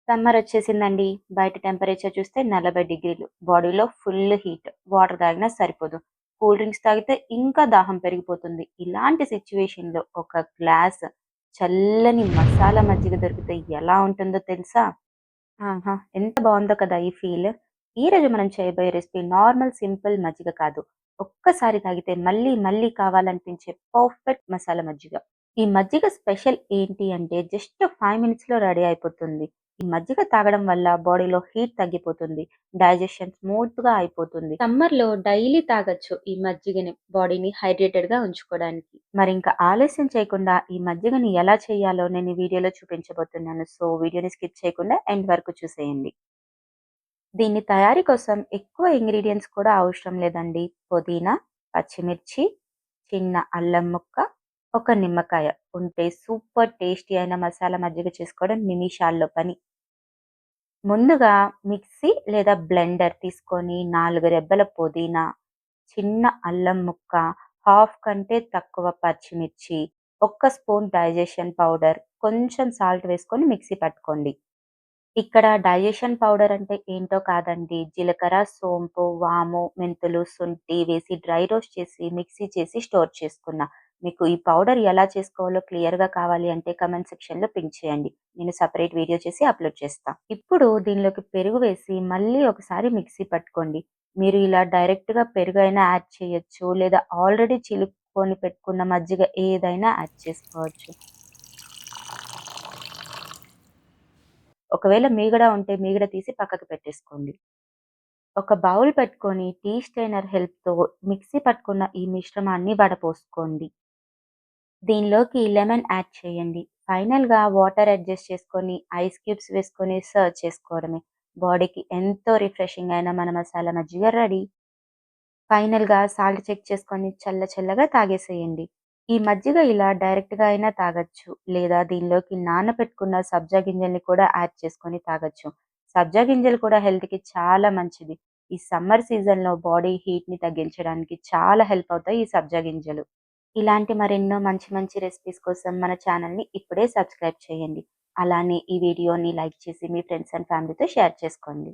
Summer వచ్చేసిందండి. బయట temperature చూస్తే 40 డిగ్రీలు. బాడీలో ఫుల్ హీట్. వాటర్ తాగినా సరిపోదు. కూల్ డ్రింక్స్ తాగితే ఇంకా దాహం పెరిగిపోతుంది. ఇలాంటి సిట్యుయేషన్‌లో ఒక గ్లాస్ చల్లని మసాలా మజ్జిగ దొరికితే ఎలా ఉంటుందో తెలుసా? ఆహా! ఎంత బావుందో కదా ఈ ఫీల్. ఈరోజు మనం చేయబోయే రెసిపీ నార్మల్ సింపుల్ మజ్జిగ కాదు. ఒక్కసారి తాగితే మళ్ళీ మళ్ళీ కావాలనిపించే పర్ఫెక్ట్ మసాలా మజ్జిగ. ఈ మజ్జిగ స్పెషల్ ఏంటి అంటే జస్ట్ 5 మినిట్స్‌లో రెడీ అయిపోతుంది. ఈ మజ్జిగ తాగడం వల్ల బాడీలో హీట్ తగ్గిపోతుంది. డైజెషన్ స్మూత్‌గా అయిపోతుంది. సమ్మర్‌లో డైలీ తాగొచ్చు ఈ మజ్జిగని బాడీని హైడ్రేటెడ్‌గా ఉంచుకోవడానికి. మరింక ఆలస్యం చేయకుండా ఈ మజ్జిగని ఎలా చేయాలో నేను ఈ వీడియోలో చూపించబోతున్నాను. సో, వీడియోని స్కిప్ చేయకుండా ఎండ్ వరకు చూసేయండి. దీని తయారీ కోసం ఎక్కువ ఇంగ్రీడియెంట్స్ కూడా అవసరం లేదండి. పుదీనా, పచ్చిమిర్చి, చిన్న అల్లం ముక్క, ఒక నిమ్మకాయ ఉంటే సూపర్ టేస్టీ అయిన మసాలా మజ్జిగ చేసుకోవడం నిమిషాల్లో పని. ముందుగా మిక్సీ లేదా బ్లెండర్ తీసుకొని 4 రెబ్బల పుదీనా, చిన్న అల్లం ముక్క, హాఫ్ కంటే తక్కువ పచ్చిమిర్చి, ఒక్క స్పూన్ డైజెషన్ పౌడర్, కొంచెం సాల్ట్ వేసుకొని మిక్సీ పట్టుకోండి. ఇక్కడ డైజెషన్ పౌడర్ అంటే ఏంటో కాదండి. జీలకర్ర, సోంపు, వాము, మెంతులు, శొంఠి వేసి డ్రై రోస్ట్ చేసి మిక్సీ చేసి స్టోర్ చేసుకున్నా. మీకు ఈ పౌడర్ ఎలా చేసుకోవాలో క్లియర్‌గా కావాలి అంటే కామెంట్ సెక్షన్‌లో పింక్ చేయండి. నేను సెపరేట్ వీడియో చేసి అప్‌లోడ్ చేస్తా. ఇప్పుడు దీనిలోకి పెరుగు వేసి మళ్ళీ ఒకసారి మిక్సీ పట్టుకోండి. మీరు ఇలా డైరెక్ట్‌గా పెరుగైనా యాడ్ చేయొచ్చు. లేదా ఆల్రెడీ చిలుక్కొని పెట్టుకున్న మజ్జిగ ఏదైనా యాడ్ చేసుకోవచ్చు. ఒకవేళ మీగడ ఉంటే మీగడ తీసి పక్కకు పెట్టేసుకోండి. ఒక బౌల్ పెట్టుకొని టీ స్ట్రైనర్ హెల్ప్‌తో మిక్సీ పట్టుకున్న ఈ మిశ్రమాన్ని వడపోసుకోండి. దీనిలోకి లెమన్ యాడ్ చేయండి. ఫైనల్‌గా వాటర్ అడ్జస్ట్ చేసుకొని ఐస్ క్యూబ్స్ వేసుకొని సర్వ్ చేసుకోవడమే. బాడీకి ఎంతో రిఫ్రెషింగ్ అయిన మన మసాలా మజ్జిగ రెడీ. ఫైనల్‌గా సాల్ట్ చెక్ చేసుకొని చల్లగా తాగేసేయండి. ఈ మజ్జిగ ఇలా డైరెక్ట్‌గా అయినా తాగొచ్చు. లేదా దీనిలోకి నానబెట్టుకున్న సబ్జా గింజల్ని కూడా యాడ్ చేసుకొని తాగొచ్చు. సబ్జా గింజలు కూడా హెల్త్‌కి చాలా మంచిది. ఈ సమ్మర్ సీజన్‌లో బాడీ హీట్‌ని తగ్గించడానికి చాలా హెల్ప్ అవుతాయి ఈ సబ్జా గింజలు. ఇలాంటి మరెన్నో మంచి రెసిపీస్ కోసం మన ఛానల్‌ని ఇప్పుడే సబ్స్క్రైబ్ చేయండి. అలానే ఈ వీడియోని లైక్ చేసి మీ ఫ్రెండ్స్ అండ్ ఫ్యామిలీతో షేర్ చేసుకోండి.